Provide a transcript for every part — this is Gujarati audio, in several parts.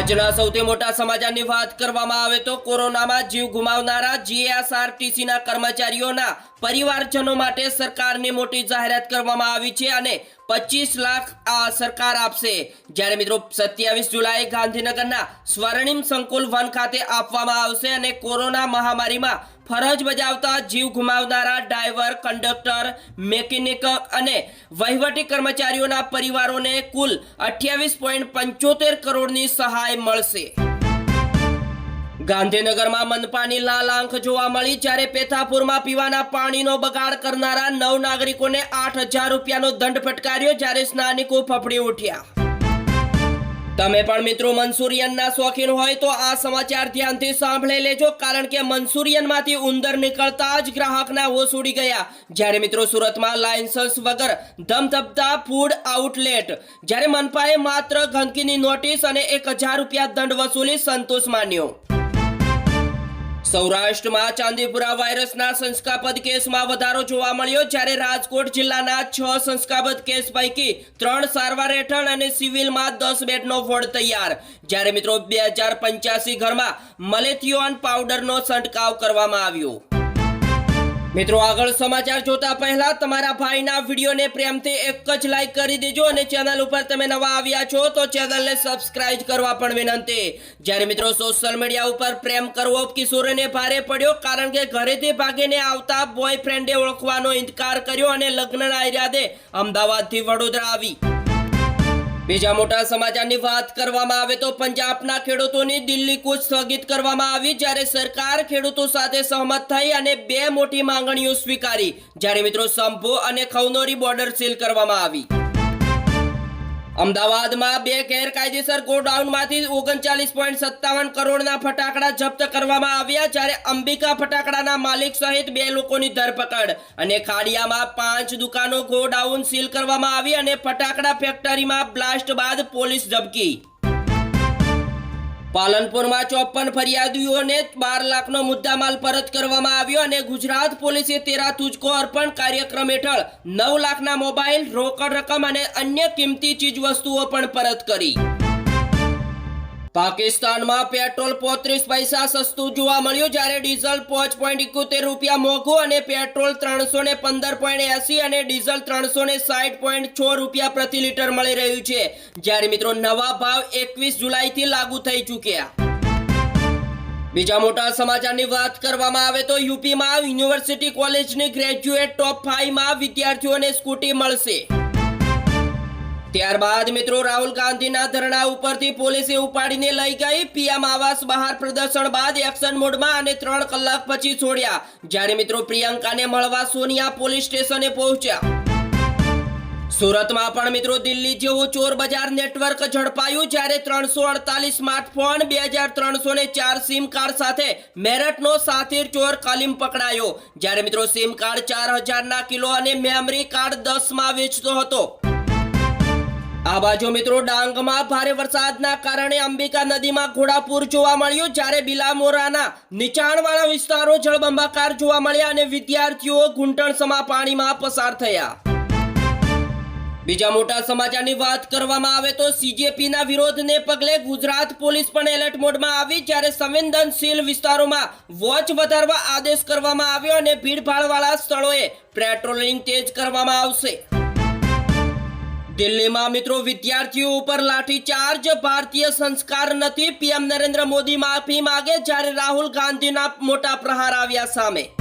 આજના સૌથી મોટા સમાચારની વાત કરવામાં આવે તો કોરોનામાં જીવ ગુમાવનારા જીએસઆરટીસીના કર્મચારીઓના પરિવારજનો માટે સરકારની મોટી જાહેરાત કરવામાં આવી છે અને 25 લાખ આ સરકાર આપશે। જ્યારે મિત્રો 27 જુલાઈ ગાંધીનગરના સ્વર્ણિમ સંકુલ વન ખાતે આપવામાં આવશે અને કોરોના મહામારીમાં ફરજ બજાવતા જીવ ગુમાવનારા ડ્રાઈવર, કંડક્ટર, મેકેનિક અને વહીવટી કર્મચારીઓના પરિવારોને કુલ 28.75 કરોડની સહાય મળશે। ગાંધીનગરમાં મનપાની લાલ આંખ જોવા મળી, જ્યારે પેથાપુરમાં પીવાના પાણીનો બગાડ કરનારા 9 નાગરિકોને 8,000 રૂપિયાનો દંડ ફટકાર્યો, જ્યારે સ્થાનિકો ફફડી ઉઠ્યા। તમે પણ મિત્રો મંચુરિયનના શોખીન હોય તો આ સમાચાર ધ્યાનથી સાંભળી લેજો, કારણ કે મંચુરિયનમાંથી ઉંદર નીકળતા જ ગ્રાહકના હોશ ઉડી ગયા। જ્યારે મિત્રો સુરતમાં લાયસન્સ વગર ધમધમતા ફૂડ આઉટલેટ, જ્યારે મનપાએ માત્ર ગંદકીની નોટિસ અને 1,000 રૂપિયા દંડ વસૂલી સંતોષ માન્યો। સૌરાષ્ટ્રમાં ચાંદીપુરા વાયરસના શંકાસ્પદ કેસમાં વધારો જોવા મળ્યો, જ્યારે રાજકોટ જિલ્લાના 6 શંકાસ્પદ કેસ પૈકી 3 સારવાર હેઠળ અને સિવિલમાં 10 બેડનો વોર્ડ તૈયાર। જ્યારે મિત્રો 2085 ઘરમાં મલેથિયોન પાવડરનો છંટકાવ કરવામાં આવ્યો। મિત્રો આગળ સમાચાર જોતા પહેલા તમારા ભાઈના વિડીયોને પ્રેમથી એક જ લાઈક કરી દેજો અને ચેનલ ઉપર તમે નવા આવ્યા છો તો ચેનલને સબસ્ક્રાઇબ કરવા પણ વિનંતી। જ્યારે મિત્રો સોશિયલ મીડિયા ઉપર પ્રેમ કરવો કિશોરને ભારે પડ્યો, કારણ કે ઘરેથી ભાગીને આવતા બોયફ્રેન્ડે ઓળખવાનો ઇનકાર કર્યો અને લગ્નના ઈરાદે અમદાવાદથી વડોદરા આવી। બીજા મોટા સમાચારની વાત કરવામાં આવે તો પંજાબના ખેડૂતોની દિલ્હી કૂચ સ્થગિત કરવામાં આવી, જ્યારે સરકાર ખેડૂતો સાથે સહમત થઈ અને 2 મોટી માંગણીઓ સ્વીકારી। જ્યારે મિત્રો સંભો અને ખવનોરી બોર્ડર સીલ કરવામાં આવી। અમદાવાદમાં 2 ગેરકાયદેસર ગોડાઉનમાંથી 39.57 કરોડના ફટાકડા જપ્ત કરવામાં આવ્યા, જ્યારે અંબિકા ફટાકડાના માલિક સહિત 2 લોકોની ધરપકડ અને ખાડિયામાં 5 દુકાનો ગોડાઉન સીલ કરવામાં આવી અને ફટાકડા ફેક્ટરીમાં બ્લાસ્ટ બાદ પોલીસ ઝબકી। પાલનપુરમાં 54 ફરિયાદીઓને 12 લાખનો મુદ્દામાલ પરત કરવામાં આવ્યો અને ગુજરાત પોલીસે 13 તુજકો અર્પણ કાર્યક્રમ હેઠળ 9 લાખના મોબાઈલ, રોકડ રકમ અને અન્ય કિંમતી ચીજવસ્તુઓ પણ પરત કરી। પાકિસ્તાનમાં પેટ્રોલ 35 પૈસા સસ્તું જોવા મળ્યું, જ્યારે ડીઝલ 5.71 રૂપિયા મોંઘું અને પેટ્રોલ 315.80 અને ડીઝલ 360.6 રૂપિયા પ્રતિ લીટર મળી રહ્યું છે। જ્યારે મિત્રો નવા ભાવ 21 જુલાઈથી લાગુ થઈ ચૂક્યા। બીજા મોટા સમાચારની વાત કરવામાં આવે તો યુપીમાં યુનિવર્સિટી કોલેજની ગ્રેજ્યુએટ ટોપ 5 માં વિદ્યાર્થીઓને સ્કૂટી મળશે। ત્યારબાદ મિત્રો રાહુલ ગાંધીના ધરણા ઉપરથી પોલીસે ઉપાડીને લઈ ગઈ। પીએમ આવાસ બહાર પ્રદર્શન બાદ એક્શન મોડમાં અને 3 કલાક પછી છોડ્યા। જ્યારે મિત્રો પ્રિયંકાને મળવા સોનિયા પોલીસ સ્ટેશને પહોંચ્યા। સુરતમાં પણ મિત્રો દિલ્હી જેવું ચોર બજાર નેટવર્ક ઝડપાયું, જ્યારે 348 સ્માર્ટફોન, 2304 સિમ કાર્ડ સાથે મેરઠનો સાતીર ચોર કલીમ પકડાયો। જ્યારે મિત્રો સિમ કાર્ડ 4000 કિલો અને મેમરી કાર્ડ 10 માં વેચતો હતો। આ બાજુ મિત્રો ડાંગમાં ભારે વરસાદના કારણે અંબિકા નદીમાં ઘોડાપૂર જોવા મળ્યું, જ્યારે બિલામોરાના નીચાણવાળા વિસ્તારો જળબંબાકાર જોવા મળ્યા અને વિદ્યાર્થીઓ ઘૂંટણસમા પાણીમાં પસાર થયા। બીજા મોટા સમાચારની વાત કરવામાં આવે તો સીજેપીના વિરોધને પગલે ગુજરાત પોલીસ પણ એલર્ટ મોડમાં આવી, જ્યારે સંવેદનશીલ વિસ્તારોમાં વોચ વધારવા આદેશ કરવામાં આવ્યો અને ભીડભાડવાળા સ્થળોએ પેટ્રોલિંગ તેજ કરવામાં આવશે। દિલ્હીમાં મિત્રો વિદ્યાર્થીઓ ઉપર લાઠીચાર્જ, ભારતીય સંસ્કાર નથી, પીએમ નરેન્દ્ર મોદી માફી માંગે, જ્યારે રાહુલ ગાંધીના મોટા પ્રહાર આવ્યા સામે।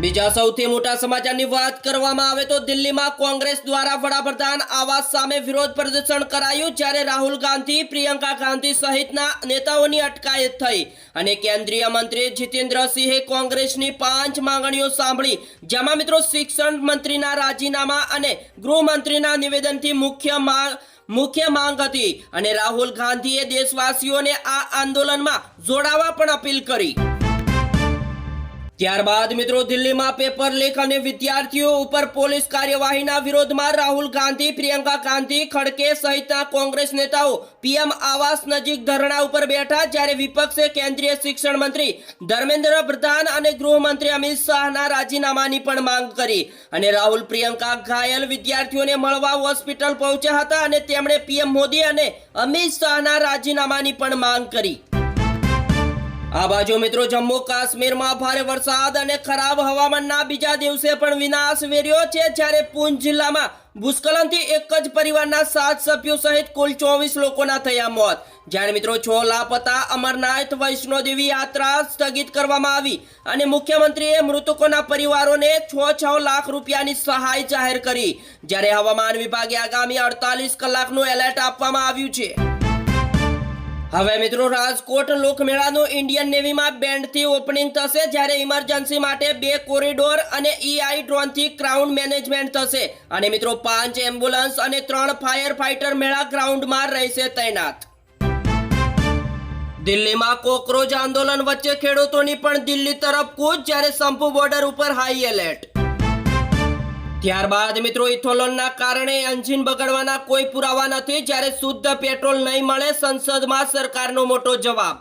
બીજા સૌથી મોટા સમાચારની વાત કરવામાં આવે તો દિલ્હીમાં કોંગ્રેસ દ્વારા વડાપ્રધાન આવાસ સામે વિરોધ પ્રદર્શન કરાયું, જ્યારે રાહુલ ગાંધી, પ્રિયંકા ગાંધી સહિતના નેતાઓની અટકાયત થઈ અને કેન્દ્રીય મંત્રી જીતેન્દ્રસિંહે કોંગ્રેસની 5 માંગણીઓ સાંભળી, જેમાં મિત્રો શિક્ષણ મંત્રીના રાજીનામા અને ગૃહમંત્રીના નિવેદનથી મુખ્ય માંગ હતી અને રાહુલ ગાંધીએ દેશવાસીઓને આ આંદોલનમાં જોડાવા પણ અપીલ કરી। ત્યારબાદ મિત્રો દિલ્હીમાં પેપર લીક અને વિદ્યાર્થીઓ ઉપર પોલીસ કાર્યવાહીના વિરોધમાં રાહુલ ગાંધી, પ્રિયંકા ગાંધી ખડકે સહિતના કોંગ્રેસ નેતાઓ પીએમ આવાસ નજીક ધરણા ઉપર બેઠા, જ્યારે વિપક્ષે કેન્દ્રીય શિક્ષણ મંત્રી ધર્મેન્દ્ર પ્રધાન અને ગૃહમંત્રી અમિત શાહના રાજીનામાની પણ માંગ કરી અને રાહુલ, પ્રિયંકા ઘાયલ વિદ્યાર્થીઓને મળવા હોસ્પિટલ પહોંચ્યા હતા અને તેમણે પીએમ મોદી અને અમિત શાહના રાજીનામાની પણ માંગ કરી। આ બાજુ મિત્રો જમ્મુ કાશ્મીરમાં ભારે વરસાદ અને ખરાબ હવામાનના બીજા દિવસે પણ વિનાશ વેર્યો છે, જ્યારે પૂંછ જિલ્લામાં ભૂસ્ખલનથી એક જ પરિવારના 7 સભ્યો સહિત કુલ 24 લોકોના થયા મોત, જ્યારે મિત્રો 6 લાપતા। અમરનાથ વૈષ્ણોદેવી યાત્રા સ્થગિત કરવામાં આવી અને મુખ્યમંત્રીએ મૃતકોના પરિવારોને 6 લાખ રૂપિયાની સહાય જાહેર કરી, જ્યારે હવામાન વિભાગે આગામી 48 કલાકનું એલર્ટ આપવામાં આવ્યું છે। હવે મિત્રો રાજકોટ લોકમેળાનું ઇન્ડિયન નેવીમાં બેન્ડથી ઓપનિંગ થશે, જ્યારે ઇમરજન્સી માટે 2 કોરિડોર અને EI ડ્રોનથી ગ્રાઉન્ડ મેનેજમેન્ટ થશે અને મિત્રો 5 એમ્બ્યુલન્સ અને 3 ફાયર ફાઇટર મેળા ગ્રાઉન્ડમાં રહેશે તૈનાત। દિલ્હીમાં કોકરોચ આંદોલન વચ્ચે ખેડૂતોની પણ દિલ્હી તરફ કૂચ, જ્યારે સંપુ બોર્ડર ઉપર હાઈ એલર્ટ। ત્યારબાદ મિત્રો ઇથોલોનના કારણે એન્જિન બગડવાના કોઈ પુરાવા નથી, જ્યારે શુદ્ધ પેટ્રોલ નહીં મળે, સંસદમાં સરકારનો મોટો જવાબ।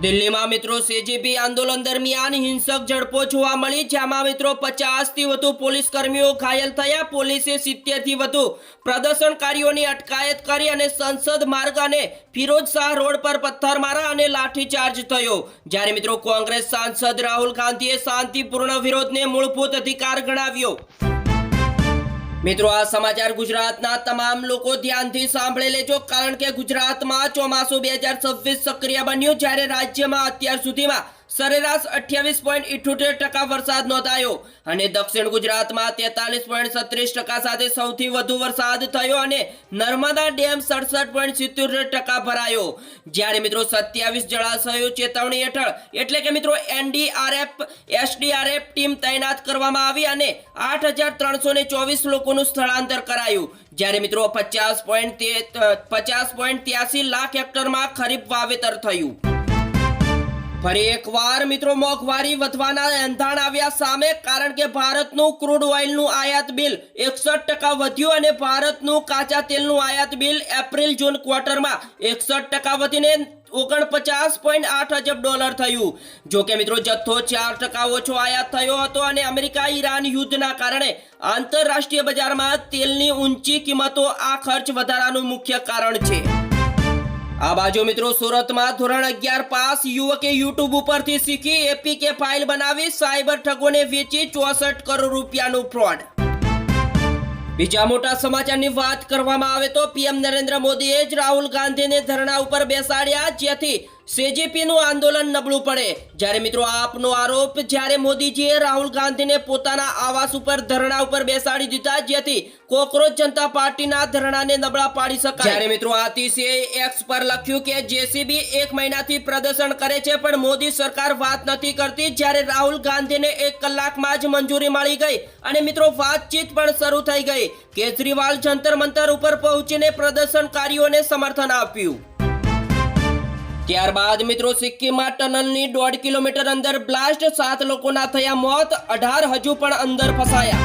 દિલ્હીમાં મિત્રો CGP આંદોલન દરમિયાન હિંસક ઝડપો જોવા મળી, જેમાં મિત્રો 50થી વધુ પોલીસ કર્મીઓ ઘાયલ થયા। પોલીસે 70થી વધુ પ્રદર્શનકારીઓની અટકાયત કરી અને સંસદ માર્ગ અને ફિરોજ શાહ રોડ પર પથ્થરમારા અને લાઠીચાર્જ થયો, જ્યારે મિત્રો કોંગ્રેસ સાંસદ રાહુલ ગાંધીએ શાંતિપૂર્ણ વિરોધને મૂળભૂત અધિકાર ગણાવ્યો। મિત્રો આ સમાચાર ગુજરાતના તમામ લોકો ધ્યાનથી સાંભળી લેજો, કારણ કે ગુજરાતમાં ચોમાસું 2026 સક્રિય બન્યું, જ્યારે રાજ્યમાં અત્યાર સુધીમાં સરેરાશ 28.78% વરસાદ નોંધાયો અને દક્ષિણ ગુજરાતમાં 43.36% સાથે સૌથી વધુ વરસાદ થયો અને નર્મદા ડેમ 67.77% ભરાયો, જ્યારે મિત્રો 27 જળાશયો ચેતવણી હેઠળ એટલે કે મિત્રો NDRF SDRF ટીમ તૈનાત કરવામાં આવી અને 8,324 લોકોનું સ્થળાંતર કરાયું, જ્યારે મિત્રો 50.83 લાખ હેક્ટરમાં ખરીફ વાવેતર થયું। ફરી એકવાર મિત્રો મોંઘવારી વધવાના એંધાણ આવ્યા સામે, કારણ કે ભારતનું ક્રૂડ ઓઇલનું આયાત બિલ 61% વધ્યું અને ભારતનું કાચા તેલનું આયાત બિલ એપ્રિલ-જૂન ક્વાર્ટરમાં 61% વધીને $49.8 અબજ થયું। જો કે મિત્રો જથ્થો 4% ઓછો આયાત થયો હતો અને અમેરિકા ઈરાન યુદ્ધના કારણે આંતરરાષ્ટ્રીય બજારમાં તેલની ઊંચી કિંમતો આ ખર્ચ વધારાનું મુખ્ય કારણ છે। આ બાજુ મિત્રો સુરતમાં ધોરણ 11 પાસ યુવકે યુટ્યુબ ઉપરથી શીખી APK ફાઇલ બનાવી સાયબર ઠગોને વેચી 64 કરોડ રૂપિયાનું ફ્રોડ। બીજા મોટા સમાચારની વાત કરવામાં આવે તો પીએમ નરેન્દ્ર મોદીએ જ રાહુલ ગાંધીને ધરણા ઉપર બેસાડ્યા, જેથી CGPનું આંદોલન નબળું પડે, જ્યારે મિત્રો આપનો આરોપ, જ્યારે મોદીજીએ રાહુલ ગાંધીને પોતાના આવાસ ઉપર ધરણા ઉપર બેસાડી દીધા, જેથી કોકરોચ જનતા પાર્ટીના ધરણાને નબળા પાડી શકાય। જ્યારે મિત્રો આતિશીએ X પર લખ્યું કે JCB 1 મહિનાથી પ્રદર્શન કરે છે પણ મોદી સરકાર વાત નથી કરતી, જ્યારે રાહુલ ગાંધીને 1 કલાકમાં જ મંજૂરી મળી ગઈ અને મિત્રો વાતચીત પણ શરૂ થઈ ગઈ। કેજરીવાલ જંતર મંતર ઉપર પહોંચીને પ્રદર્શનકારીઓને સમર્થન આપ્યું। ત્યારબાદ મિત્રો સિક્કિમમાં ટનલની 1.5 કિલોમીટર અંદર બ્લાસ્ટ, 7 લોકોના થયા મોત, 18 હજુ પણ અંદર ફસાયા।